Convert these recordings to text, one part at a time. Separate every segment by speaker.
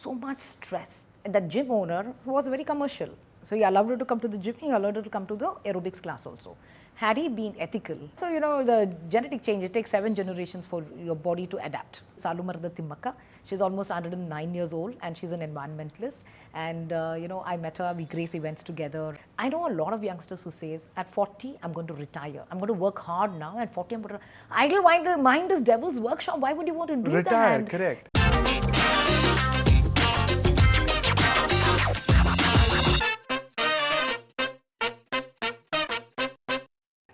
Speaker 1: so much stress. And that gym owner was very commercial. So he allowed her to come to the gym, he allowed her to come to the aerobics class also. Had he been ethical, so the genetic change, it takes 7 generations for your body to adapt. Salumarda Timmaka, she's almost 109 years old and she's an environmentalist. And I met her, we grace events together. I know a lot of youngsters who says, at 40, I'm going to retire. I'm going to work hard now. At 40, I'm going to idle mind is devil's workshop. Why would you want to do that?
Speaker 2: Retire, correct.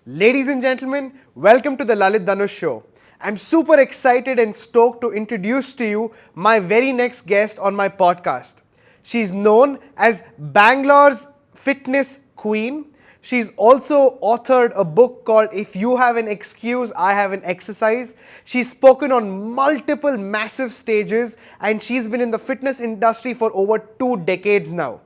Speaker 2: Ladies and gentlemen, welcome to the Lalith Dhanush show. I'm super excited and stoked to introduce to you my very next guest on my podcast. She's known as Bangalore's fitness queen. She's also authored a book called If You Have an Excuse, I Have an Exercise. She's spoken on multiple massive stages and she's been in the fitness industry for over 2 decades now.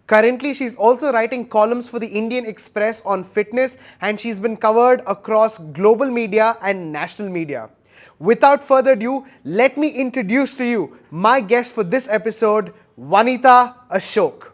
Speaker 2: Currently, she's also writing columns for the Indian Express on fitness and she's been covered across global media and national media. Without further ado, let me introduce to you my guest for this episode, Wanitha Ashok.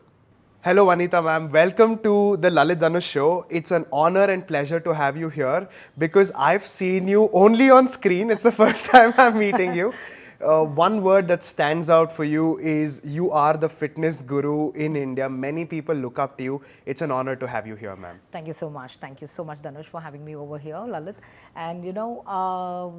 Speaker 2: Hello Wanitha ma'am, welcome to the Lalith Dhanush show. It's an honor and pleasure to have you here because I've seen you only on screen. It's the first time I'm meeting you. One word that stands out for you is you are the fitness guru in India. Many people look up to you. It's an honor to have you here, ma'am.
Speaker 1: Thank you so much. Thank you so much, Dhanush, for having me over here, Lalith. And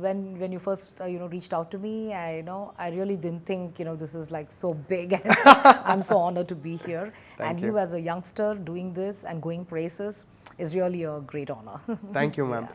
Speaker 1: when you first reached out to me, I really didn't think this is like so big. And I'm so honored to be here.
Speaker 2: Thank
Speaker 1: and
Speaker 2: you.
Speaker 1: as a youngster doing this and going places is really a great honor.
Speaker 2: Thank you, ma'am.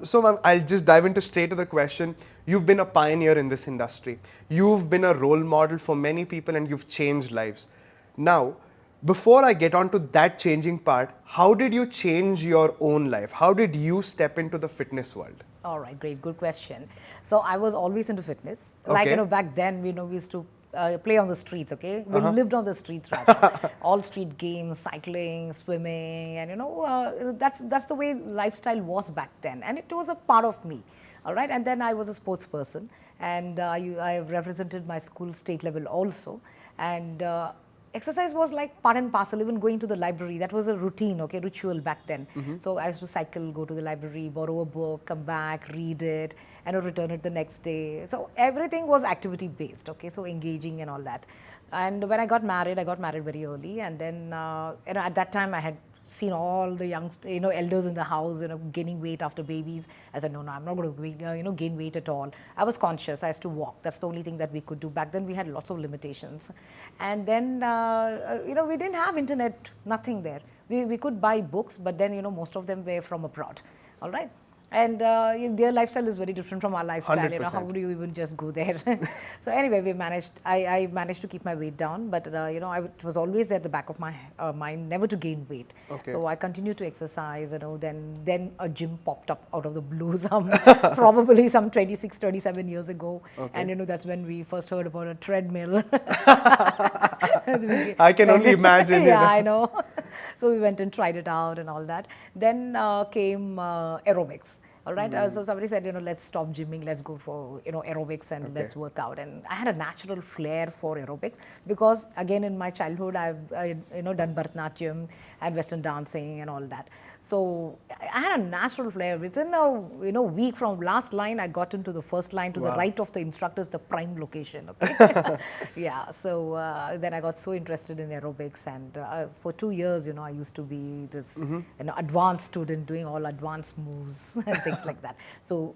Speaker 2: So, ma'am, I'll just dive into straight to the question. You've been a pioneer in this industry. You've been a role model for many people and you've changed lives. Now, before I get on to that changing part, how did you change your own life? How did you step into the fitness world?
Speaker 1: All right, great, good question. So I was always into fitness. Like,
Speaker 2: Okay.
Speaker 1: back then, we used to play on the streets, okay? We lived on the streets rather. All street games, cycling, swimming, and that's the way lifestyle was back then. And it was a part of me, all right? And then I was a sports person and I have represented my school state level also. And exercise was like part and parcel, even going to the library. That was a routine, okay, ritual back then. So I used to cycle, go to the library, borrow a book, come back, read it, and return it the next day. So everything was activity based, okay, so engaging and all that. And when I got married very early. And then, at that time I had seen all the elders in the house, gaining weight after babies. I said, no, I'm not going to gain weight at all. I was conscious. I used to walk. That's the only thing that we could do. Back then, we had lots of limitations. And then, we didn't have internet, nothing there. We could buy books, but then, most of them were from abroad. All right. And their lifestyle is very different from our lifestyle.
Speaker 2: 100%.
Speaker 1: How would you even just go there? So anyway, I managed to keep my weight down, but it was always at the back of my mind never to gain weight.
Speaker 2: Okay.
Speaker 1: So I continued to exercise. Then a gym popped up out of the blue, probably some 26, 27 years ago.
Speaker 2: Okay.
Speaker 1: And that's when we first heard about a treadmill.
Speaker 2: I can only imagine.
Speaker 1: Yeah, I know. So we went and tried it out and all that. Then came aerobics. All right. So somebody said, let's stop gymming, let's go for aerobics and let's work out. And I had a natural flair for aerobics because again in my childhood I've done Bharatanatyam and Western dancing and all that. So I had a natural flair. Within a week from last line, I got into the first line to the right of the instructors, the prime location. Okay. Yeah. So then I got so interested in aerobics, and for 2 years, I used to be this advanced student doing all advanced moves and things like that. So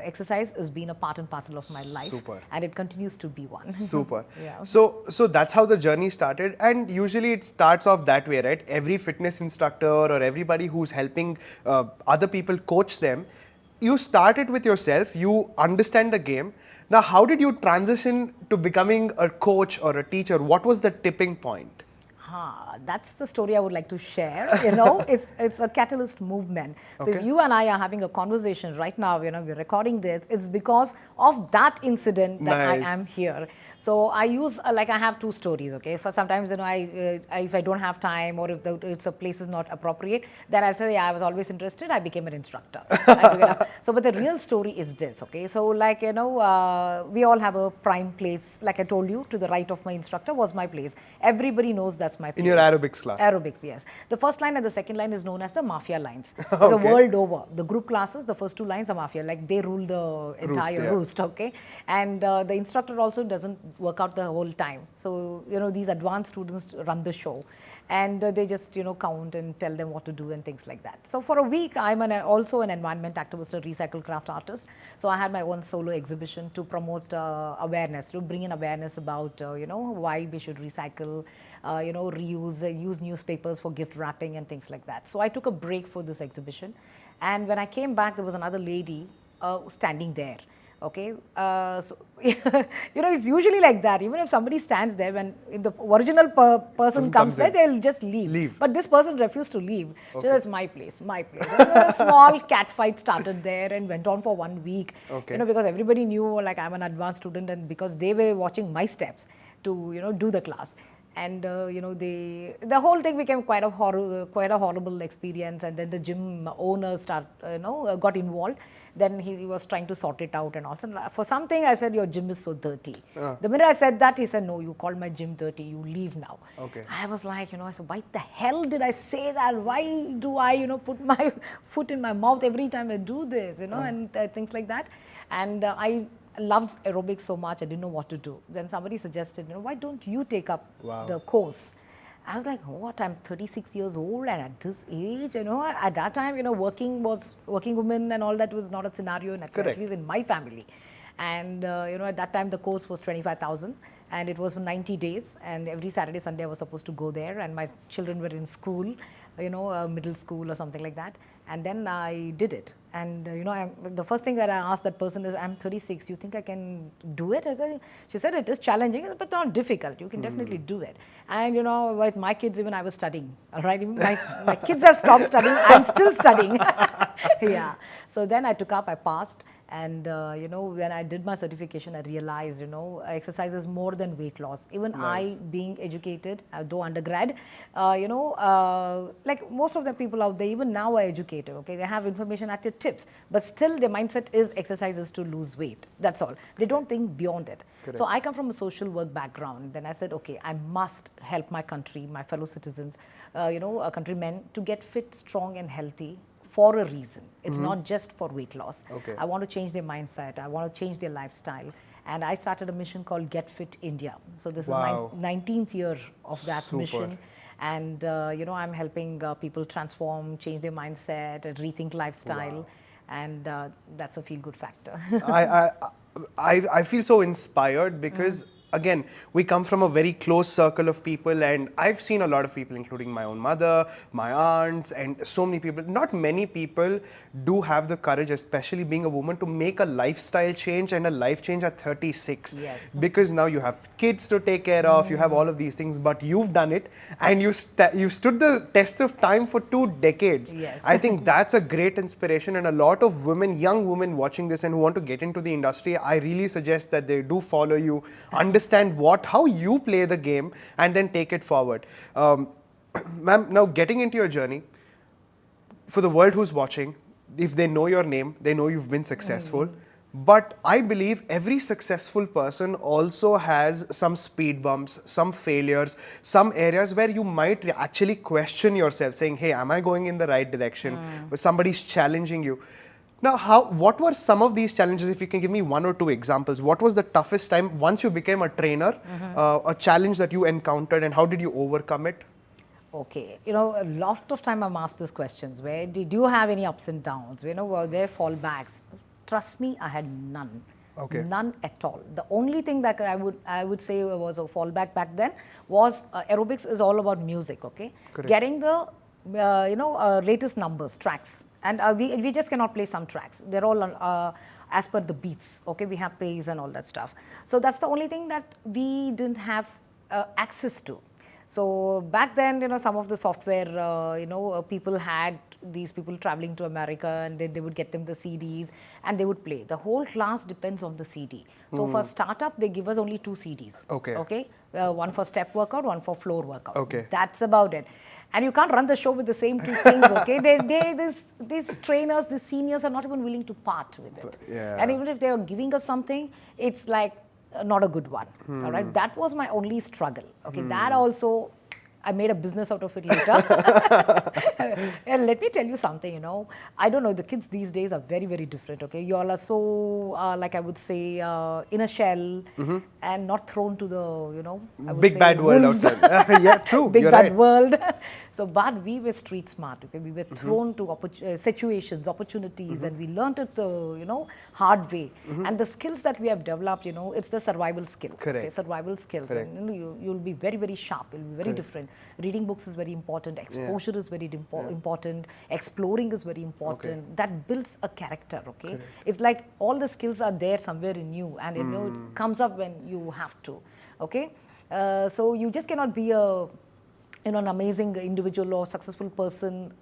Speaker 1: exercise has been a part and parcel of my life.
Speaker 2: Super.
Speaker 1: And it continues to be one.
Speaker 2: Super.
Speaker 1: Yeah.
Speaker 2: So that's how the journey started, and usually it starts off that way, right? Every fitness instructor or everybody who's helping other people coach them, you started with yourself, you understand the game. Now, how did you transition to becoming a coach or a teacher? What was the tipping point?
Speaker 1: That's the story I would like to share. You know, it's a catalyst movement. So if
Speaker 2: Okay.
Speaker 1: you and I are having a conversation right now, you know, we're recording this, it's because of that incident that I
Speaker 2: Nice.
Speaker 1: am here. So I use like I have two stories. Okay, for sometimes, you know, if I don't have time or if it's a place is not appropriate, then I'll say, yeah, I was always interested. I became an instructor. I took it up. So, but the real story is this. Okay, so like, you know, we all have a prime place. Like I told you, to the right of my instructor was my place. Everybody knows that's my
Speaker 2: In
Speaker 1: place.
Speaker 2: your aerobics class.
Speaker 1: Aerobics, yes. The first line and the second line is known as the mafia lines. The
Speaker 2: Okay.
Speaker 1: world over, the group classes, the first two lines are mafia, like they rule the entire
Speaker 2: yeah.
Speaker 1: roost, okay? And the instructor also doesn't work out the whole time. So, you know, these advanced students run the show and they just, you know, count and tell them what to do and things like that. So for a week, I'm also an environment activist, a recycle craft artist. So I had my own solo exhibition to promote awareness, to bring in awareness about, you know, why we should recycle, you know, reuse, use newspapers for gift wrapping and things like that. So I took a break for this exhibition. And when I came back, there was another lady standing there. Okay, so you know, it's usually like that. Even if somebody stands there, when the original person comes there,
Speaker 2: in.
Speaker 1: they'll just leave.
Speaker 2: Leave.
Speaker 1: But this person refused to leave. So that's my place, my place. And a small cat fight started there and went on for 1 week.
Speaker 2: Okay.
Speaker 1: You know, because everybody knew like I'm an advanced student, and because they were watching my steps to, you know, do the class. And you know, the whole thing became quite a horrible experience. And then the gym owner got involved. Then he was trying to sort it out, and also for something I said, your gym is so dirty. The minute I said that, he said, no, you called my gym dirty, you leave now.
Speaker 2: Okay.
Speaker 1: I was like, you know, I said, why the hell did I say that? Why do I, you know, put my foot in my mouth every time I do this, you know, and things like that. And I loved aerobics so much, I didn't know what to do. Then somebody suggested, you know, why don't you take up the course? I was like, what, I'm 36 years old and at this age, you know, at that time, you know, working women and all that was not a scenario, at least in my family. And, you know, at that time, the course was 25,000 and it was for 90 days. And every Saturday, Sunday, I was supposed to go there. And my children were in school, you know, middle school or something like that. And then I did it. And, you know, the first thing that I asked that person is, I'm 36, you think I can do it? She said, it is challenging, but not difficult. You can definitely do it. And, you know, with my kids, even I was studying, all right? Even my kids have stopped studying. I'm still studying. Yeah. So then I took up, I passed. And, you know, when I did my certification, I realized, you know, exercise is more than weight loss. Even I, being educated, though undergrad, you know, like most of the people out there, even now are educated, okay? They have information at their tips, but still their mindset is exercise is to lose weight. That's all. They don't think beyond it. So I come from a social work background. Then I said, okay, I must help my country, my fellow citizens, you know, countrymen to get fit, strong and healthy for a reason. It's not just for weight loss. I want to change their mindset. I want to change their lifestyle. And I started a mission called Get Fit India. So this is my 19th year of that mission. And, you know, I'm helping people transform, change their mindset, rethink lifestyle. And that's a feel-good factor.
Speaker 2: I feel so inspired because again, we come from a very close circle of people, and I've seen a lot of people, including my own mother, my aunts, and so many people. Not many people do have the courage, especially being a woman, to make a lifestyle change and a life change at 36.
Speaker 1: Yes.
Speaker 2: Because now you have kids to take care of, you have all of these things, but you've done it, and you stood the test of time for 2 decades.
Speaker 1: Yes.
Speaker 2: I think that's a great inspiration, and a lot of women, young women watching this and who want to get into the industry, I really suggest that they do follow you, understand how you play the game, and then take it forward. Ma'am, now getting into your journey, for the world who's watching, if they know your name, they know you've been successful. But I believe every successful person also has some speed bumps, some failures, some areas where you might actually question yourself, saying, hey, am I going in the right direction? Where somebody's challenging you. Now, what were some of these challenges? If you can give me 1 or 2 examples, what was the toughest time once you became a trainer, a challenge that you encountered, and how did you overcome it?
Speaker 1: Okay, you know, a lot of time I'm asked these questions. Where did you have any ups and downs? You know, were there fallbacks? Trust me, I had none.
Speaker 2: Okay.
Speaker 1: None at all. The only thing that I would say was a fallback back then was aerobics is all about music. Okay, getting the latest numbers, tracks, and we just cannot play some tracks. They're all as per the beats. Okay, we have pace and all that stuff. So that's the only thing that we didn't have access to. So back then, some of the software, people had these people traveling to America, and they would get them the CDs and they would play. The whole class depends on the CD. So for startup, they give us only 2 CDs.
Speaker 2: Okay.
Speaker 1: One for step workout, one for floor workout.
Speaker 2: Okay.
Speaker 1: That's about it. And you can't run the show with the same 2 things, okay? These trainers, these seniors are not even willing to part with it.
Speaker 2: Yeah.
Speaker 1: And even if they are giving us something, it's like not a good one, all right? That was my only struggle, okay? That also, I made a business out of it later. And let me tell you something, I don't know, the kids these days are very, very different, okay? You all are so, like I would say, in a shell and not thrown to the, I would
Speaker 2: Big
Speaker 1: say
Speaker 2: bad world
Speaker 1: wolves.
Speaker 2: outside. Yeah, true.
Speaker 1: Big
Speaker 2: You're
Speaker 1: bad
Speaker 2: right.
Speaker 1: world. So, but we were street smart, okay? We were thrown to situations, opportunities, and we learned it the, hard way. And the skills that we have developed, it's the survival skills.
Speaker 2: Correct.
Speaker 1: Okay? Survival skills.
Speaker 2: Correct.
Speaker 1: And you'll be very, very sharp. You'll be very different. Reading books is very important. Exposure is very important. Exploring is very important. That builds a character, okay?
Speaker 2: Correct.
Speaker 1: It's like all the skills are there somewhere in you, and it comes up when you have to, okay? So you just cannot be an amazing individual or successful person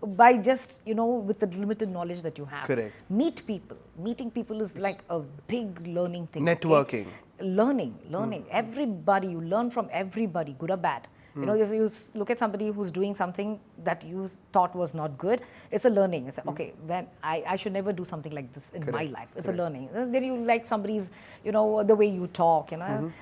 Speaker 1: by just, with the limited knowledge that you have.
Speaker 2: Correct.
Speaker 1: Meet people. Meeting people is like a big learning thing.
Speaker 2: Networking.
Speaker 1: Okay? Learning. Everybody, you learn from everybody, good or bad. If you look at somebody who's doing something that you thought was not good, it's a learning. It's okay, when I should never do something like this in my life. It's a learning. Then you like somebody's, the way you talk,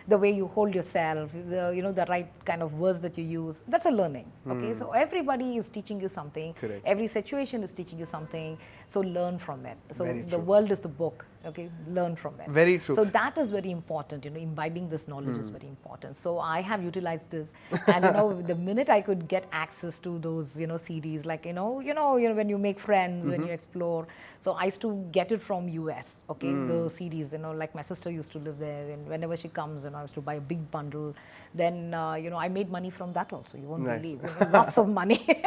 Speaker 1: the way you hold yourself, the right kind of words that you use. That's a learning. Okay, so everybody is teaching you something.
Speaker 2: Correct.
Speaker 1: Every situation is teaching you something. So learn from it. So
Speaker 2: Very
Speaker 1: the
Speaker 2: true.
Speaker 1: world is the book. Okay, learn from it.
Speaker 2: Very true.
Speaker 1: So that is very important. Imbibing this knowledge is very important. So I have utilized this, and the minute I could get access to those CDs, like when you make friends, when you explore. So I used to get it from US. Okay, the CDs. Like my sister used to live there, and whenever she comes, I used to buy a big bundle. Then I made money from that also. You won't
Speaker 2: Nice.
Speaker 1: believe. Lots of money.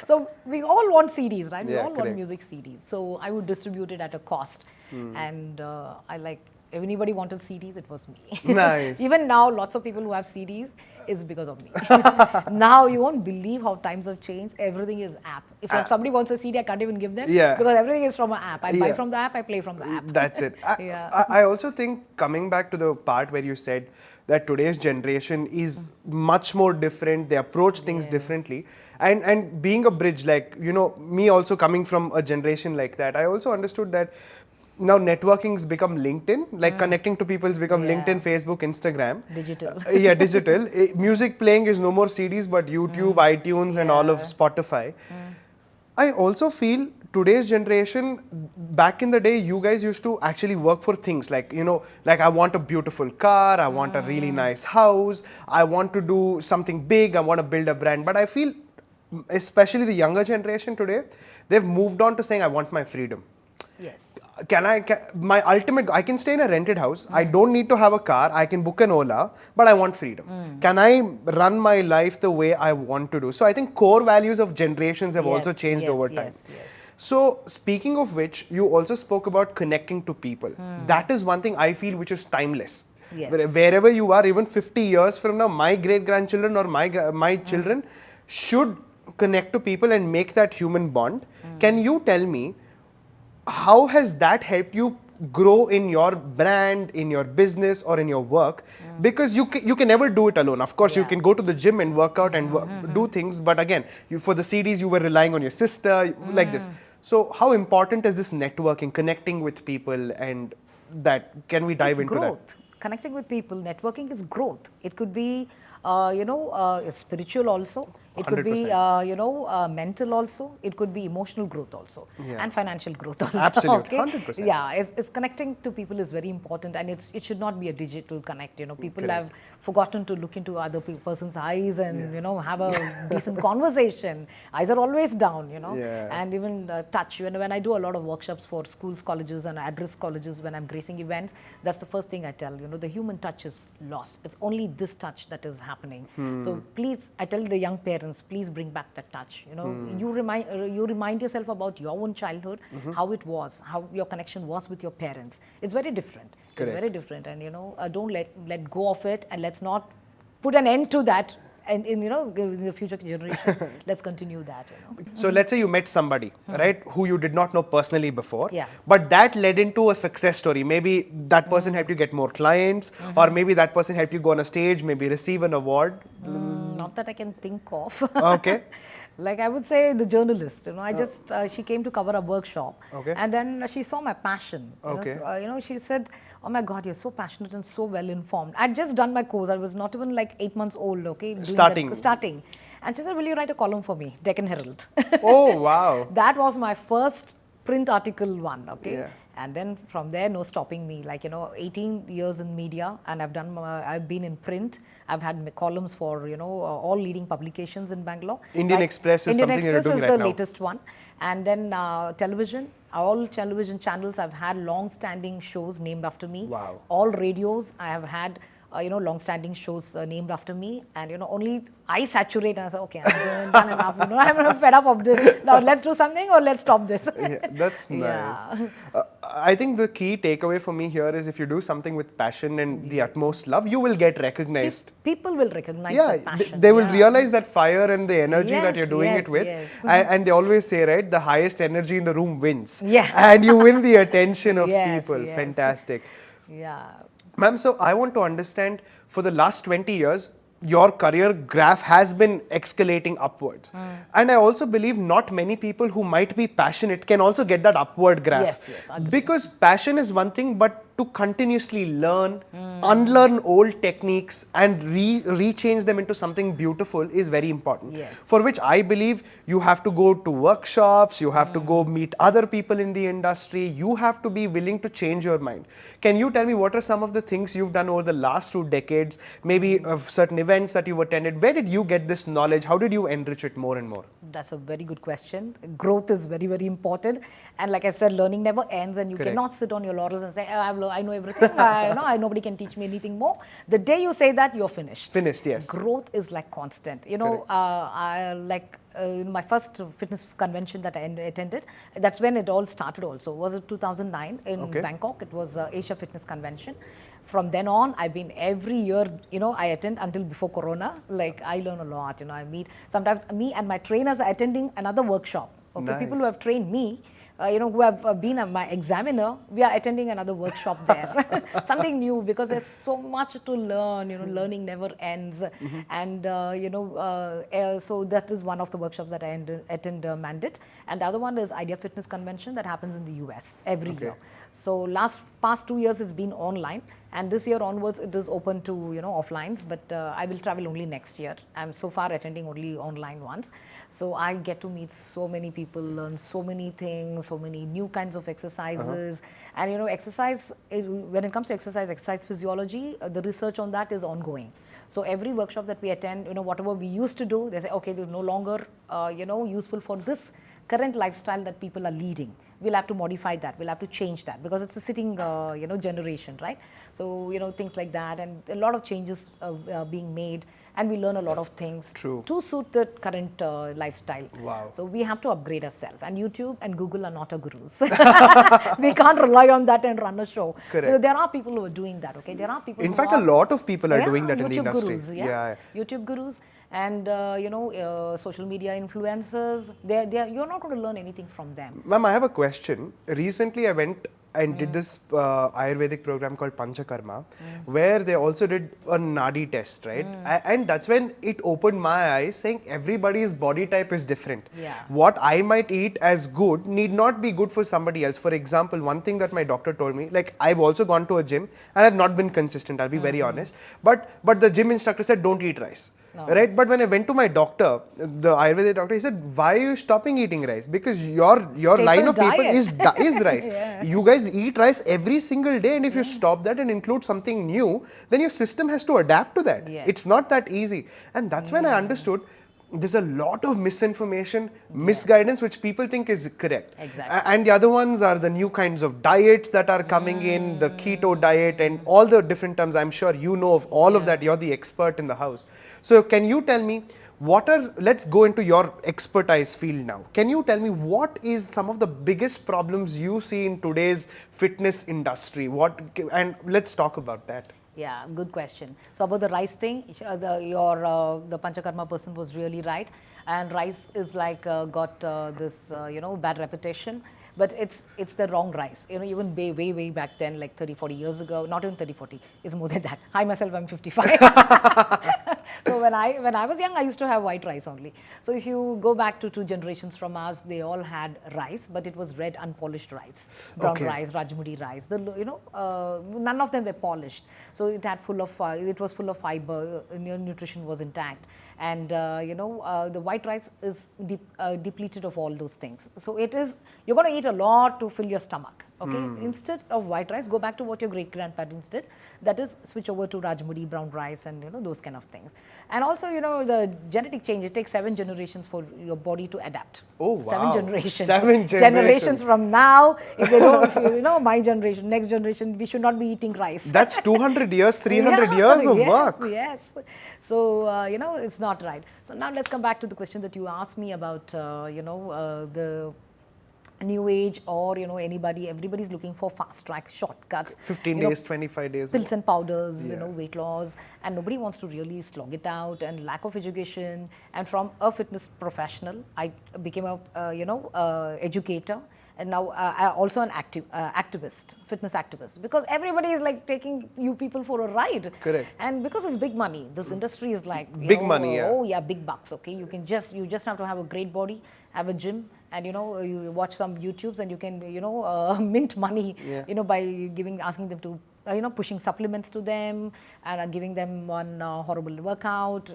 Speaker 1: So we all want CDs, right? We
Speaker 2: Yeah,
Speaker 1: all want
Speaker 2: correct.
Speaker 1: music CDs. So I would distribute it at a cost, and I like. If anybody wanted CDs, it was me.
Speaker 2: Nice.
Speaker 1: Even now, lots of people who have CDs is because of me. Now you won't believe how times have changed. Everything is app. If somebody wants a CD, I can't even give them because everything is from an app. I buy from the app, I play from the app.
Speaker 2: That's it.
Speaker 1: Yeah.
Speaker 2: I also think, coming back to the part where you said that today's generation is much more different, they approach things differently, and being a bridge, like me also coming from a generation like that, I also understood that now networking's become LinkedIn, like connecting to people has become LinkedIn, Facebook, Instagram.
Speaker 1: Digital.
Speaker 2: Digital. Music playing is no more CDs, but YouTube, iTunes, and all of Spotify. I also feel today's generation, back in the day, you guys used to actually work for things like, like I want a beautiful car, I want a really nice house, I want to do something big, I want to build a brand. But I feel, especially the younger generation today, they've moved on to saying, I want my freedom.
Speaker 1: Yes.
Speaker 2: My ultimate, I can stay in a rented house. I don't need to have a car. I can book an Ola, but I want freedom. Can I run my life the way I want to do? So I think core values of generations have also changed over time.
Speaker 1: Yes.
Speaker 2: So speaking of which, you also spoke about connecting to people. That is one thing I feel which is timeless.
Speaker 1: Yes.
Speaker 2: Wherever you are, even 50 years from now, my great-grandchildren or my children should connect to people and make that human bond. Can you tell me, how has that helped you grow in your brand, in your business, or in your work? Because you can never do it alone. Of course, you can go to the gym and work out and do things, but again, for the CDs, you were relying on your sister, like this. So how important is this networking, connecting with people, and that? Can we dive into
Speaker 1: growth.
Speaker 2: that?
Speaker 1: Connecting with people, networking is growth. It could be, spiritual also. It could be,
Speaker 2: 100%.
Speaker 1: mental also. It could be emotional growth also, and financial growth also.
Speaker 2: Absolutely,
Speaker 1: okay?
Speaker 2: 100%.
Speaker 1: Yeah, it's connecting to people is very important, and it should not be a digital connect. People have forgotten to look into other person's eyes and have a decent conversation. Eyes are always down, and even touch. When I do a lot of workshops for schools, colleges, and at-risk colleges, when I'm gracing events, that's the first thing I tell. The human touch is lost. It's only this touch that is happening. So please, I tell the young parents, please bring back that touch. You remind yourself about your own childhood, how it was, how your connection was with your parents. It's very different.
Speaker 2: Correct.
Speaker 1: It's very different, and don't let go of it, and let's not put an end to that and in the future generation, let's continue that.
Speaker 2: So let's say you met somebody, right, who you did not know personally before,
Speaker 1: Yeah.
Speaker 2: but that led into a success story. Maybe that person helped you get more clients, or maybe that person helped you go on a stage, maybe receive an award.
Speaker 1: Not that I can think of.
Speaker 2: Okay.
Speaker 1: Like I would say the journalist, I just, she came to cover a workshop,
Speaker 2: Okay.
Speaker 1: and then she saw my passion.
Speaker 2: Okay.
Speaker 1: She said, oh my God, you're so passionate and so well informed. I'd just done my course. I was not even like 8 months old, okay? doing that- starting. And she said, will you write a column for me? Deccan Herald.
Speaker 2: Oh, wow.
Speaker 1: That was my first print article one, okay?
Speaker 2: Yeah.
Speaker 1: And then from there, no stopping me. Like, 18 years in media, and I've been in print. I've had columns for, all leading publications in Bangalore.
Speaker 2: Indian Express is something you're doing right now.
Speaker 1: Indian Express is the latest one. And then television, all television channels, I've had long-standing shows named after me.
Speaker 2: Wow.
Speaker 1: All radios, I have had, long-standing shows named after me. And, only I saturate and I say, okay, I'm done enough. I'm fed up of this. Now let's do something or let's stop this.
Speaker 2: Yeah, that's nice.
Speaker 1: Yeah.
Speaker 2: I think the key takeaway for me here is if you do something with passion and the utmost love, you will get recognized.
Speaker 1: People will recognize
Speaker 2: Yeah,
Speaker 1: the passion.
Speaker 2: they will realize that fire and the energy that you're doing
Speaker 1: Yes,
Speaker 2: it with.
Speaker 1: yes.
Speaker 2: And they always say, right, the highest energy in the room wins.
Speaker 1: Yeah.
Speaker 2: And you win the attention of
Speaker 1: Yes,
Speaker 2: people.
Speaker 1: yes.
Speaker 2: Fantastic.
Speaker 1: Yeah.
Speaker 2: Ma'am, so I want to understand, for the last 20 years, your career graph has been escalating upwards. And I also believe not many people who might be passionate can also get that upward graph.
Speaker 1: Yes, agree.
Speaker 2: Because passion is one thing, but to continuously learn, unlearn old techniques and rechange them into something beautiful is very important.
Speaker 1: Yes.
Speaker 2: For which I believe you have to go to workshops, you have to go meet other people in the industry, you have to be willing to change your mind. Can you tell me what are some of the things you've done over the last 2 decades, maybe of certain events that you've attended? Where did you get this knowledge? How did you enrich it more and more?
Speaker 1: That's a very good question. Growth is very, very important. And like I said, learning never ends, and you
Speaker 2: Correct.
Speaker 1: cannot sit on your laurels and say, I know everything. Nobody can teach me anything more. The day you say that, you're finished.
Speaker 2: Finished, yes.
Speaker 1: Growth is like constant. In my first fitness convention that I attended, that's when it all started also. Was it 2009 in
Speaker 2: Okay.
Speaker 1: Bangkok? It was Asia Fitness Convention. From then on, I've been every year, I attend until before Corona. Like, I learn a lot, I meet, sometimes me and my trainers are attending another workshop. Okay,
Speaker 2: Nice.
Speaker 1: people who have trained me, who have been my examiner, we are attending another workshop there. Something new, because there's so much to learn, learning never ends. And, so that is one of the workshops that I attend Mandate. And the other one is Idea Fitness Convention that happens in the US every year. So past 2 years it's been online, and this year onwards it is open to offlines, but I will travel only next year. I'm so far attending only online ones. So I get to meet so many people, learn so many things, so many new kinds of exercises. And exercise, when it comes to exercise physiology, the research on that is ongoing. So every workshop that we attend, whatever we used to do, they say, okay, this is no longer useful for this current lifestyle that people are leading. We'll have to modify that, we'll have to change that, because it's a sitting generation, right? So things like that, and a lot of changes being made, and we learn a lot of things to suit the current lifestyle.
Speaker 2: Wow.
Speaker 1: So we have to upgrade ourselves, and YouTube and Google are not our gurus. We can't rely on that and run a show.
Speaker 2: Correct.
Speaker 1: There are people who are doing that, okay? There are people
Speaker 2: In
Speaker 1: who
Speaker 2: fact,
Speaker 1: are,
Speaker 2: a lot of people are
Speaker 1: yeah,
Speaker 2: doing that in the
Speaker 1: YouTube
Speaker 2: industry.
Speaker 1: Gurus, yeah. YouTube gurus and social media influencers. You're not going to learn anything from them.
Speaker 2: Ma'am, I have a question. Recently, I went and did this Ayurvedic program called Panchakarma, where they also did a Nadi test, right? And that's when it opened my eyes, saying everybody's body type is different.
Speaker 1: Yeah.
Speaker 2: What I might eat as good need not be good for somebody else. For example, one thing that my doctor told me, like I've also gone to a gym and I've not been consistent, I'll be very honest. But the gym instructor said, don't eat rice. No. Right, but when I went to my doctor, the Ayurvedic doctor, he said, "Why are you stopping eating rice? Because your line of people is rice.
Speaker 1: Yeah.
Speaker 2: You guys eat rice every single day, and if you stop that and include something new, then your system has to adapt to that.
Speaker 1: Yes.
Speaker 2: It's not that easy." And that's when I understood there's a lot of misinformation, misguidance, which people think is correct.
Speaker 1: Exactly.
Speaker 2: And the other ones are the new kinds of diets that are coming in, the keto diet and all the different terms. I'm sure you know of all of that. You're the expert in the house. So can you tell me, let's go into your expertise field now. Can you tell me what is some of the biggest problems you see in today's fitness industry? And let's talk about that.
Speaker 1: Yeah, good question. So about the rice thing, the Panchakarma person was really right, and rice is like got this bad reputation, but it's the wrong rice. Even way back then, like 30-40 years ago, not even 30-40, it's more than that. I myself am 55. So when I was young, I used to have white rice only. So if you go back to 2 generations from us, they all had rice, but it was red unpolished rice, brown
Speaker 2: Okay.
Speaker 1: rice, Rajmudi rice. None of them were polished. So it was full of fiber. Nutrition was intact, and the white rice is depleted of all those things. So you're going to eat a lot to fill your stomach. Okay, instead of white rice, go back to what your great grandparents did. That is, switch over to Rajmudi, brown rice, and those kind of things. And also, the genetic change. It takes 7 generations for your body to adapt.
Speaker 2: Oh, wow.
Speaker 1: 7 generations.
Speaker 2: 7 generations.
Speaker 1: From now. If they don't, my generation, next generation, we should not be eating rice.
Speaker 2: That's 200 years, 300 years of
Speaker 1: yes,
Speaker 2: work.
Speaker 1: Yes. So, it's not right. So now let's come back to the question that you asked me about, the new age, or everybody's looking for fast track shortcuts,
Speaker 2: 15 days, 25 days.
Speaker 1: pills and powders, weight loss, and nobody wants to really slog it out, and lack of education. And from a fitness professional, I became a educator, and now I also an activist, fitness activist, because everybody is like taking you people for a ride.
Speaker 2: Correct.
Speaker 1: And because it's big money, this industry is like
Speaker 2: Big money, yeah.
Speaker 1: Oh yeah, big bucks. Okay, you just have to have a great body, have a gym, and you watch some YouTubes, and you can mint money, by asking them to pushing supplements to them, and giving them one horrible workout,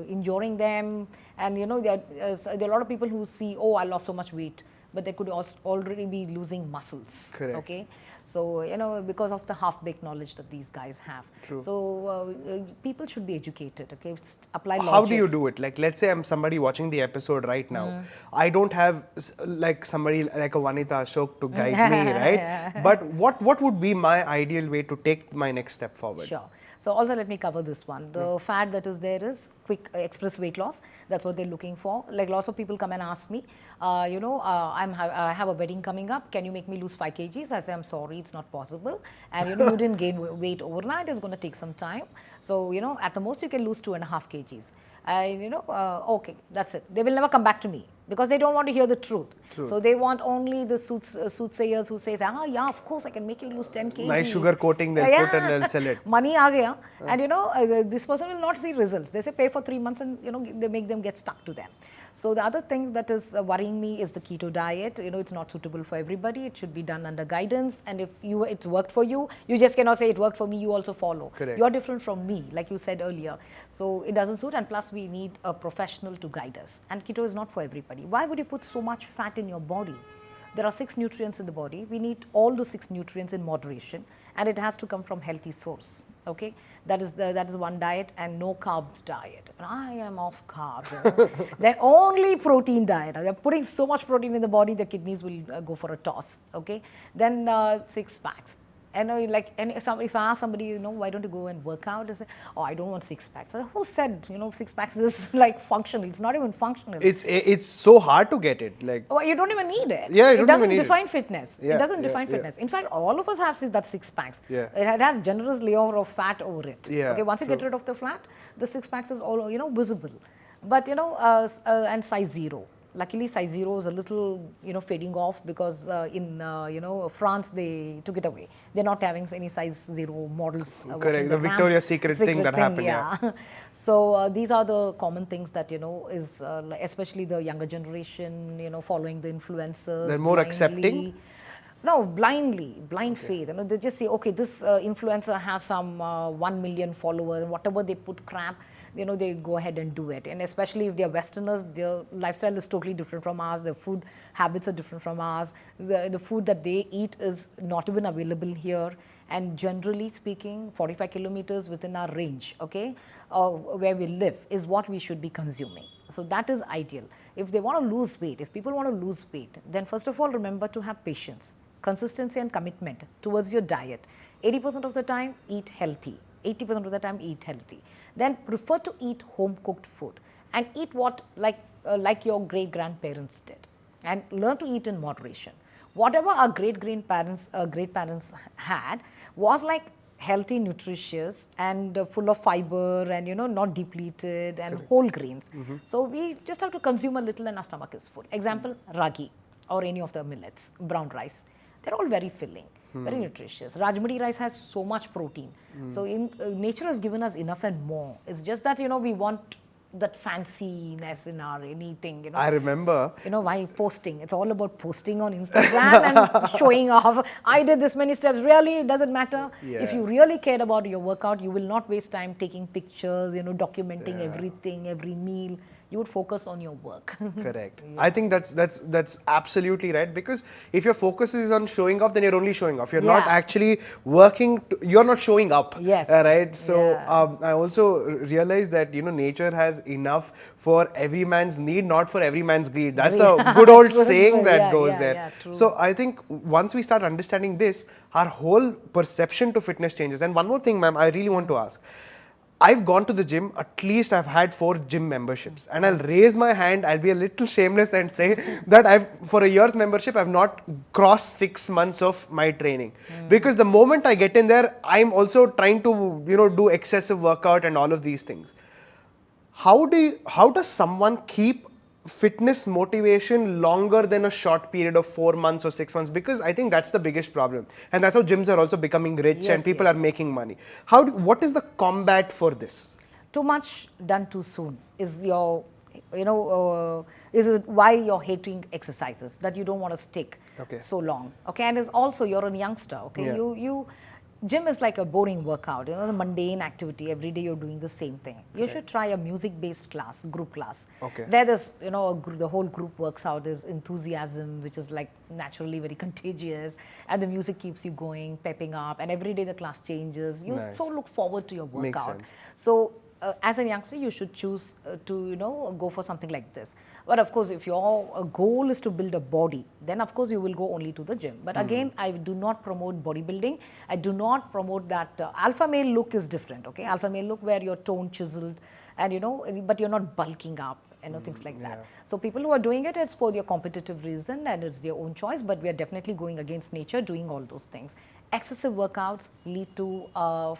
Speaker 1: injuring them. And there are a lot of people who see, oh, I lost so much weight, but they could already be losing muscles.
Speaker 2: Correct.
Speaker 1: Okay, so because of the half-baked knowledge that these guys have.
Speaker 2: True.
Speaker 1: So people should be educated. Okay, apply logic.
Speaker 2: How do you do it? Like, let's say I'm somebody watching the episode right now. I don't have like somebody like a Wanitha Ashok to guide me, right? But what would be my ideal way to take my next step forward?
Speaker 1: Sure. So also let me cover this one. The fad that is there is quick express weight loss. That's what they're looking for. Like lots of people come and ask me, I have a wedding coming up. Can you make me lose 5 kgs? I say, I'm sorry, it's not possible. And you didn't gain weight overnight. It's going to take some time. So at the most you can lose 2.5 kgs. Okay, that's it. They will never come back to me because they don't want to hear the truth. So they want only the soothsayers who says, yeah, of course I can make you lose 10 kgs.
Speaker 2: Nice sugar coating they'll put and they'll sell it.
Speaker 1: Money aa gaya. And this person will not see results. They say pay for 3 months, and they make them get stuck to them. So the other thing that is worrying me is the keto diet. It's not suitable for everybody. It should be done under guidance. And if it's worked for you, you just cannot say it worked for me, you also follow.
Speaker 2: Correct.
Speaker 1: You're different from me, like you said earlier. So it doesn't suit, and plus we need a professional to guide us. And keto is not for everybody. Why would you put so much fat in your body? There are 6 nutrients in the body. We need all the 6 nutrients in moderation, and it has to come from healthy source. Okay, that is one diet, and no carbs diet. I am off carbs. Then only protein diet. They're putting so much protein in the body, the kidneys will go for a toss. Okay, then 6 packs. And if I ask somebody, why don't you go and work out? They say, oh, I don't want 6 packs. Who said, 6 packs is like functional? It's not even functional.
Speaker 2: It's so hard to get it. Like,
Speaker 1: you don't even need it.
Speaker 2: Yeah,
Speaker 1: it doesn't define fitness.
Speaker 2: Yeah,
Speaker 1: it doesn't
Speaker 2: yeah,
Speaker 1: define fitness. In fact, all of us have that 6 packs.
Speaker 2: Yeah.
Speaker 1: It has generous layer of fat over it.
Speaker 2: Yeah,
Speaker 1: okay, once you get rid of the fat, the 6 packs is all visible. But and size 0. Luckily, size 0 is a little, fading off, because in, France, they took it away. They're not having any size 0 models.
Speaker 2: Correct, the Victoria's Secret thing that happened, yeah.
Speaker 1: So these are the common things that, is especially the younger generation, following the influencers.
Speaker 2: They're more
Speaker 1: blindly.
Speaker 2: accepting?
Speaker 1: No, blind faith. They just say, okay, this influencer has some 1 million followers, whatever they put crap, they go ahead and do it. And especially if they're Westerners, their lifestyle is totally different from ours. Their food habits are different from ours. The food that they eat is not even available here. And generally speaking, 45 kilometers within our range, okay, where we live is what we should be consuming. So that is ideal. If they want to lose weight, if people want to lose weight, then first of all, remember to have patience, consistency and commitment towards your diet. 80% of the time, eat healthy. 80% of the time, eat healthy. Then prefer to eat home-cooked food, and eat what like your great-grandparents did, and learn to eat in moderation. Whatever our great-grandparents had was like healthy, nutritious, and full of fiber, and not depleted, and whole grains. So we just have to consume a little and our stomach is full. Example, ragi or any of the millets, brown rice. They're all very filling, very nutritious. Rajmati rice has so much protein. So nature has given us enough and more. It's just that, we want that fanciness in our anything,
Speaker 2: I remember.
Speaker 1: Why posting? It's all about posting on Instagram and showing off. I did this many steps. Really, it doesn't matter.
Speaker 2: Yeah.
Speaker 1: If you really cared about your workout, you will not waste time taking pictures, documenting everything, every meal. You would focus on your work.
Speaker 2: Correct. I think that's absolutely right, because if your focus is on showing off, then you're only showing off. You're not actually working. You're not showing up.
Speaker 1: Yes.
Speaker 2: Right. So I also realized that nature has enough for every man's need, not for every man's greed. That's a good old saying that goes there.
Speaker 1: Yeah, true.
Speaker 2: So I think once we start understanding this, our whole perception to fitness changes. And one more thing, ma'am, I really want to ask. I've gone to the gym, at least I've had 4 gym memberships, and I'll raise my hand, I'll be a little shameless and say that for a year's membership, I've not crossed 6 months of my training. Because the moment I get in there, I'm also trying to, do excessive workout and all of these things. How does someone keep fitness motivation longer than a short period of 4 months or 6 months? Because I think that's the biggest problem, and that's how gyms are also becoming rich and people are making money. What is the combat for this?
Speaker 1: Too much done too soon is your, is it why you're hating exercises, that you don't want to stick so long. Okay, and it's also you're a youngster. Okay, gym is like a boring workout, the mundane activity. Every day you're doing the same thing. You should try a music-based class, group class. Where there's, the whole group works out. There's enthusiasm, which is like naturally very contagious, and the music keeps you going, pepping up, and every day the class changes. You so look forward to your workout.
Speaker 2: Makes sense.
Speaker 1: So as a youngster, you should choose to, go for something like this. But of course, if your goal is to build a body, then of course you will go only to the gym. But again, I do not promote bodybuilding. I do not promote that alpha male look is different. Okay, alpha male look where you're toned, chiseled, and but you're not bulking up. Things like that. So people who are doing it, it's for their competitive reason and it's their own choice, but we are definitely going against nature doing all those things. Excessive workouts lead to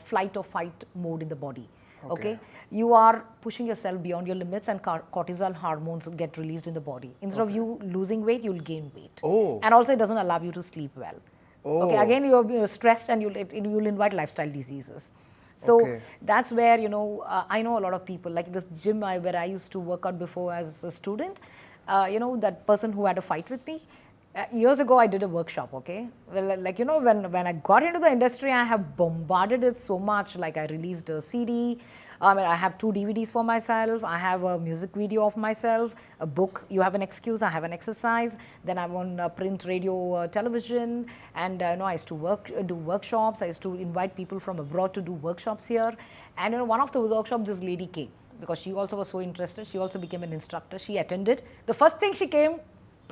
Speaker 1: flight or fight mode in the body. Okay, you are pushing yourself beyond your limits, and cortisol hormones get released in the body. Instead of you losing weight, you'll gain weight. And also it doesn't allow you to sleep well. Okay, again you're stressed, and you'll invite lifestyle diseases. So that's where, I know a lot of people, like this gym where I used to work out before as a student, that person who had a fight with me, years ago I did a workshop, okay? Well, like, when I got into the industry, I have bombarded it so much. Like I released a CD, I have 2 DVDs for myself, I have a music video of myself, a book, You Have an Excuse, I Have an Exercise, then I'm on print, radio, television, and I used to do workshops. I used to invite people from abroad to do workshops here. And one of the workshops, this lady came, because she also was so interested. She also became an instructor. She attended. The first thing she came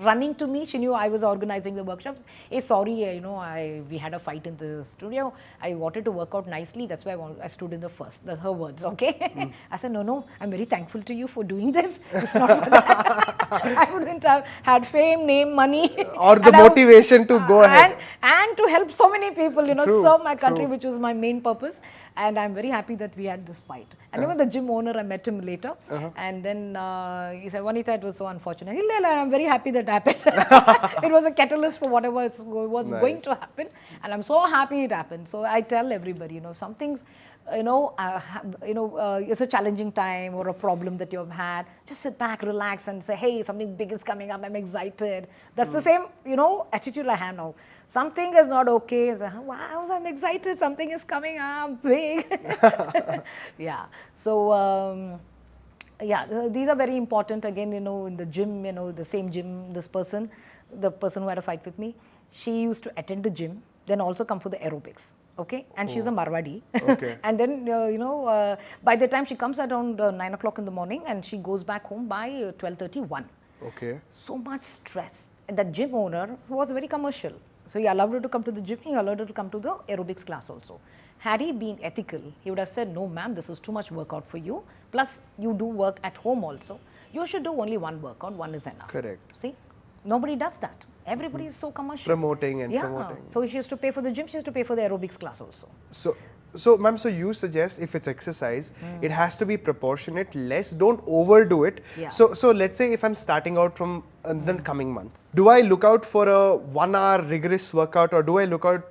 Speaker 1: running to me, she knew I was organizing the workshops. Hey, sorry, we had a fight in the studio. I wanted to work out nicely. That's why I stood in the first. That's her words, okay? I said, no, I'm very thankful to you for doing this. If not for that, I wouldn't have had fame, name, money.
Speaker 2: Or the motivation to go ahead.
Speaker 1: And to help so many people, serve my country, which was my main purpose. And I'm very happy that we had this fight. And even the gym owner, I met him later. And then he said, Wanitha, it was so unfortunate. I'm very happy that happened. It was a catalyst for whatever was going to happen. And I'm so happy it happened. So I tell everybody, something's, it's a challenging time or a problem that you've had, just sit back, relax, and say, hey, something big is coming up. I'm excited. That's the same, attitude I have now. Something is not okay. I say, wow, I'm excited. Something is coming up big. So, these are very important. Again, in the gym, the same gym, the person who had a fight with me, she used to attend the gym, then also come for the aerobics. Okay, and she's a Marwadi. And then, by the time she comes at around 9 o'clock in the morning, and she goes back home by 12:31. So much stress. And that gym owner was very commercial. So he allowed her to come to the gym, he allowed her to come to the aerobics class also. Had he been ethical, he would have said, no ma'am, this is too much workout for you. Plus, you do work at home also. You should do only one workout, one is enough.
Speaker 2: Correct.
Speaker 1: See, nobody does that. Everybody is so commercial.
Speaker 2: Promoting and promoting.
Speaker 1: So she used to pay for the gym, she used to pay for the aerobics class also.
Speaker 2: So So, ma'am, so you suggest if it's exercise, it has to be proportionate, less, don't overdo it.
Speaker 1: Yeah.
Speaker 2: So let's say if I'm starting out from the coming month, do I look out for a 1 hour rigorous workout or do I look out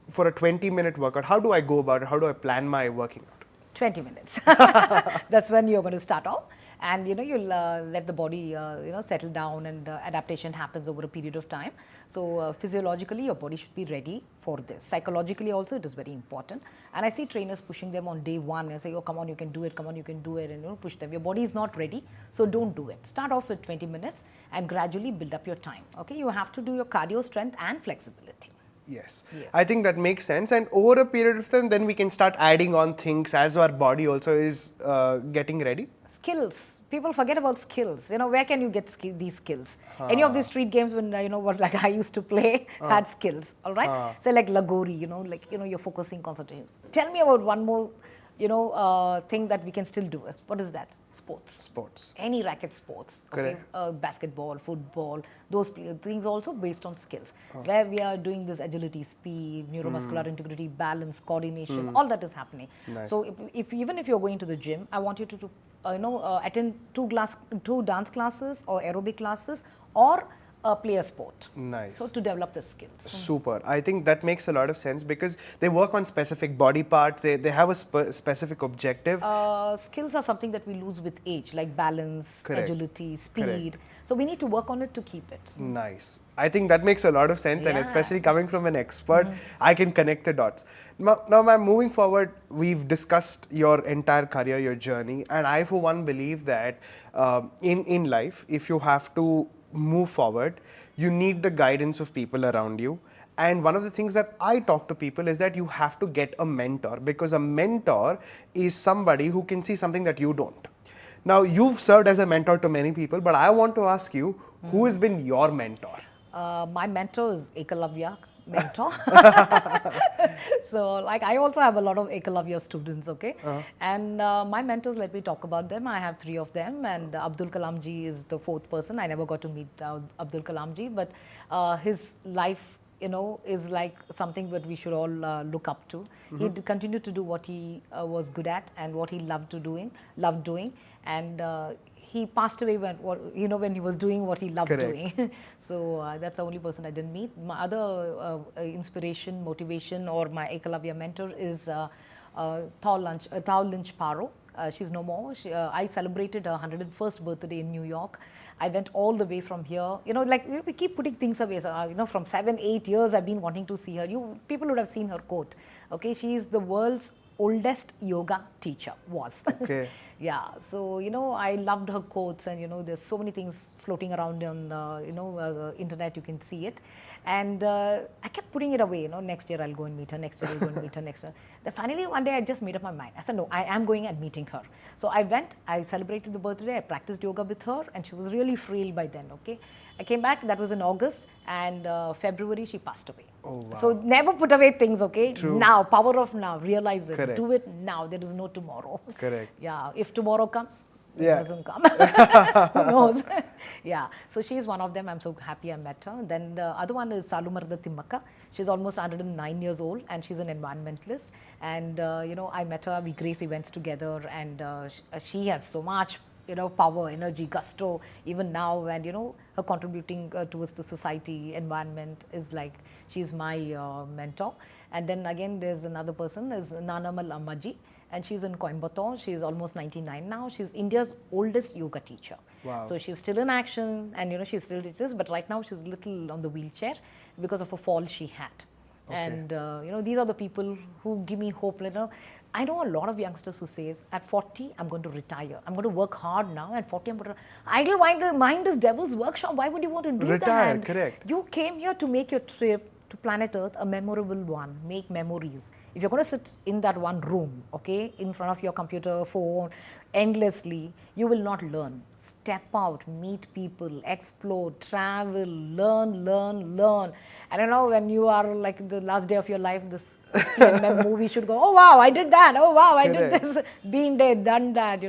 Speaker 2: for a 20-minute workout? How do I go about it? How do I plan my working out?
Speaker 1: 20 minutes. That's when you're going to start off. And you'll let the body settle down, and adaptation happens over a period of time. So physiologically your body should be ready for this. Psychologically also it is very important. And I see trainers pushing them on day one and say, oh, come on, you can do it, come on, you can do it, and push them. Your body is not ready, so don't do it. Start off with 20 minutes and gradually build up your time. Okay, you have to do your cardio, strength and flexibility.
Speaker 2: Yes. I think that makes sense, and over a period of time then we can start adding on things as our body also is getting ready.
Speaker 1: Skills. People forget about skills. Where can you get these skills? Any of these street games when, like I used to play had skills, all right? So like Lagori, you're focusing, concentration. Tell me about one more, thing that we can still do. What is that? Sports. Any racket sports. Okay? Basketball, football, those things also based on skills. Where we are doing this agility, speed, neuromuscular integrity, balance, coordination, all that is happening.
Speaker 2: Nice.
Speaker 1: So even if you're going to the gym, I want you to attend two dance classes or aerobic classes or play a sport.
Speaker 2: Nice.
Speaker 1: So to develop the skills.
Speaker 2: Super. I think that makes a lot of sense because they work on specific body parts. They have a specific objective.
Speaker 1: Skills are something that we lose with age, like balance, agility, speed. So we need to work on it to keep it.
Speaker 2: Nice. I think that makes a lot of sense, and especially coming from an expert, I can connect the dots. Now, ma'am, moving forward, we've discussed your entire career, your journey, and I for one believe that in life, if you have to move forward, you need the guidance of people around you. And one of the things that I talk to people is that you have to get a mentor, because a mentor is somebody who can see something that you don't. Now, you've served as a mentor to many people, but I want to ask you, who has been your mentor?
Speaker 1: My mentor is Ekalavya mentor. So like I also have a lot of Ekalavya students, okay? And my mentors, let me talk about them. I have 3 of them, and Abdul Kalam ji is the 4th person. I never got to meet Abdul Kalam ji, but his life is like something that we should all look up to. He continued to do what he was good at and what he loved doing, and he passed away when he was doing what he loved doing. So that's the only person I didn't meet. My other inspiration, motivation, or my Ekalavya mentor is Thao Lynch Paro. She's no more. I celebrated her 101st birthday in New York. I went all the way from here. We keep putting things away. So, from 7-8 years, I've been wanting to see her. People would have seen her quote. Okay, she is the world's oldest yoga teacher. Was.
Speaker 2: Okay.
Speaker 1: Yeah. So I loved her quotes, and there's so many things floating around on the internet. You can see it. And I kept putting it away, next year I'll go and meet her, next year I'll go and meet her, next year. Then finally one day I just made up my mind. I said, no, I am going and meeting her. So I went, I celebrated the birthday, I practiced yoga with her, and she was really frail by then, okay. I came back, that was in August, and February she passed away. Oh, wow. So never put away things, okay. True. Now, power of now, realize it. Correct. Do it now, there is no tomorrow. Correct. Yeah, if tomorrow comes, it doesn't come. Who knows? Yeah, so she's one of them. I'm so happy I met her. Then the other one is Salumarda Timmaka. She's almost 109 years old, and she's an environmentalist. And I met her. We grace events together, and she has so much power, energy, gusto even now, and her contributing towards the society, environment is like she's my mentor. And then again there's another person is Nanamal Ammaji, and she's in Coimbatore. She's almost 99 now. She's India's oldest yoga teacher. Wow. So she's still in action, and she still teaches, but right now she's a little on the wheelchair because of a fall she had. Okay. And these are the people who give me hope. I know a lot of youngsters who says, at 40, I'm going to retire. I'm going to work hard now. At 40, I'm going to... Idle mind is devil's workshop. Why would you want to do that?
Speaker 2: Retire, correct.
Speaker 1: You came here to make your trip to planet Earth a memorable one. Make memories. If you're going to sit in that one room, okay, in front of your computer, phone, endlessly, you will not learn. Step out, meet people, explore, travel, learn. And when you are like the last day of your life, this 60 movie should go, oh wow, I did that. Oh wow, I did
Speaker 2: Correct.
Speaker 1: this. Been there, done that.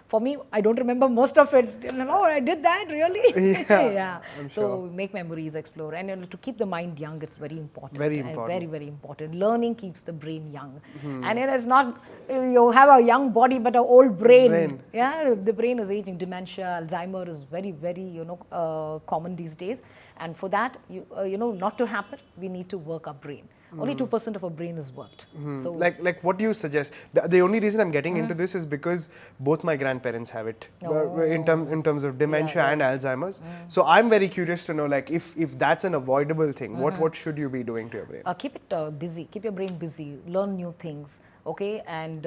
Speaker 1: For me, I don't remember most of it. I did that really.
Speaker 2: Yeah,
Speaker 1: Yeah.
Speaker 2: I'm sure.
Speaker 1: So make memories, explore, and to keep the mind young, it's very important.
Speaker 2: Very
Speaker 1: Very
Speaker 2: important.
Speaker 1: very important. Learning keeps the brain young, and it's not you have a young body but an old brain. Yeah, the brain is aging. Dementia, Alzheimer is very very common these days, and for that not to happen, we need to work our brain. Only 2% of our brain is worked. So
Speaker 2: Like what do you suggest? The only reason I'm getting into this is because both my grandparents have it in terms of dementia and Alzheimer's. So I'm very curious to know, like, if that's an avoidable thing, what should you be doing to your brain?
Speaker 1: keep it busy, keep your brain busy, learn new things, okay, and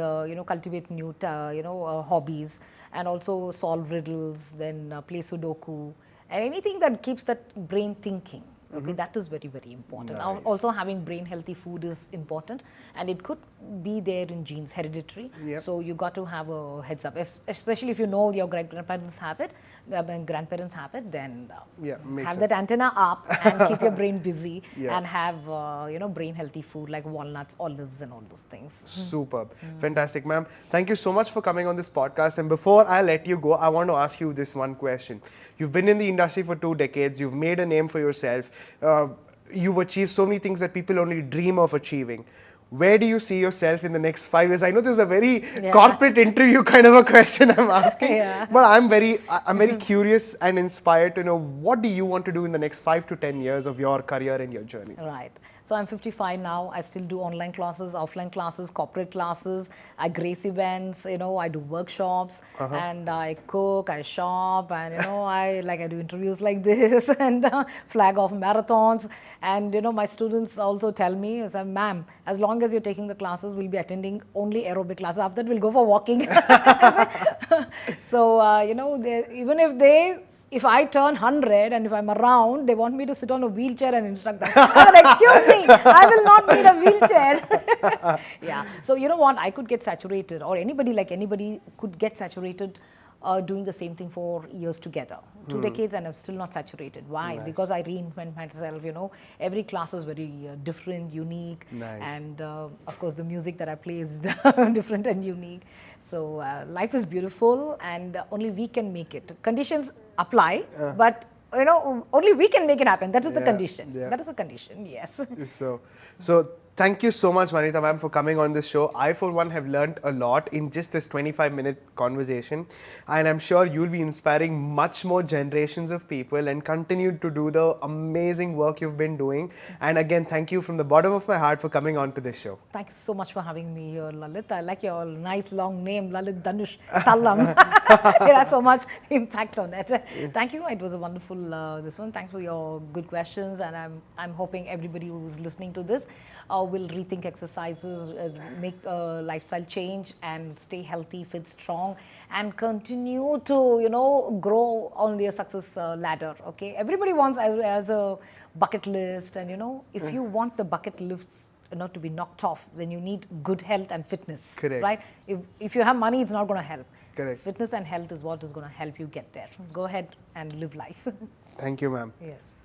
Speaker 1: cultivate new hobbies, and also solve riddles, then play sudoku, and anything that keeps that brain thinking. Okay, that is very very important.
Speaker 2: Nice.
Speaker 1: Also having brain healthy food is important, and it could be there in genes, hereditary.
Speaker 2: Yep.
Speaker 1: So you got to have a heads up, especially if you know your grandparents have it, grandparents have it, then
Speaker 2: Yeah, makes
Speaker 1: have
Speaker 2: sense.
Speaker 1: that antenna up and keep your brain busy
Speaker 2: Yeah.
Speaker 1: and have brain healthy food like walnuts, olives, and all those things.
Speaker 2: Superb. Fantastic, ma'am. Thank you so much for coming on this podcast. And before I let you go, I want to ask you this one question. You've been in the industry for 2 decades. You've made a name for yourself. You've achieved so many things that people only dream of achieving. Where do you see yourself in the next 5 years? I know this is a very corporate interview kind of a question I'm asking,
Speaker 1: Yeah.
Speaker 2: but I'm very curious and inspired to know, what do you want to do in the next 5 to 10 years of your career and your journey?
Speaker 1: Right. So I'm 55 now. I still do online classes, offline classes, corporate classes. I grace events. I do workshops, and I cook. I shop, and I do interviews like this and flag off marathons. And my students also tell me, I say, ma'am, as long as you're taking the classes, we'll be attending only aerobic classes. After that, we'll go for walking. So even if I turn 100 and if I'm around, they want me to sit on a wheelchair and instruct them. I said, excuse me, I will not need a wheelchair. Yeah. So you know what? I could get saturated, or anybody could get saturated doing the same thing for years together. 2 decades and I'm still not saturated. Why?
Speaker 2: Nice.
Speaker 1: Because I reinvent myself, Every class is very different, unique.
Speaker 2: Nice.
Speaker 1: And of course, the music that I play is different and unique. So life is beautiful, and only we can make it. Conditions apply, but only we can make it happen. That is the condition.
Speaker 2: Yeah.
Speaker 1: That is the condition. Yes.
Speaker 2: So thank you so much, Wanitha ma'am, for coming on this show. I, for one, have learned a lot in just this 25-minute conversation, and I'm sure you'll be inspiring much more generations of people and continue to do the amazing work you've been doing. And again, thank you from the bottom of my heart for coming on to this show.
Speaker 1: Thank you so much for having me here, Lalith. I like your nice long name, Lalith Dhanush Tallam. It has so much impact on it. Thank you. It was a wonderful this one. Thanks for your good questions, and I'm hoping everybody who's listening to this will rethink exercises, make a lifestyle change, and stay healthy, fit, strong, and continue to grow on their success ladder. Okay, everybody wants as a bucket list, and if you want the bucket lists not to be knocked off, then you need good health and fitness.
Speaker 2: Correct.
Speaker 1: Right? If you have money, it's not going to help.
Speaker 2: Correct.
Speaker 1: Fitness and health is what is going to help you get there. Go ahead and live life.
Speaker 2: Thank you, ma'am.
Speaker 1: Yes.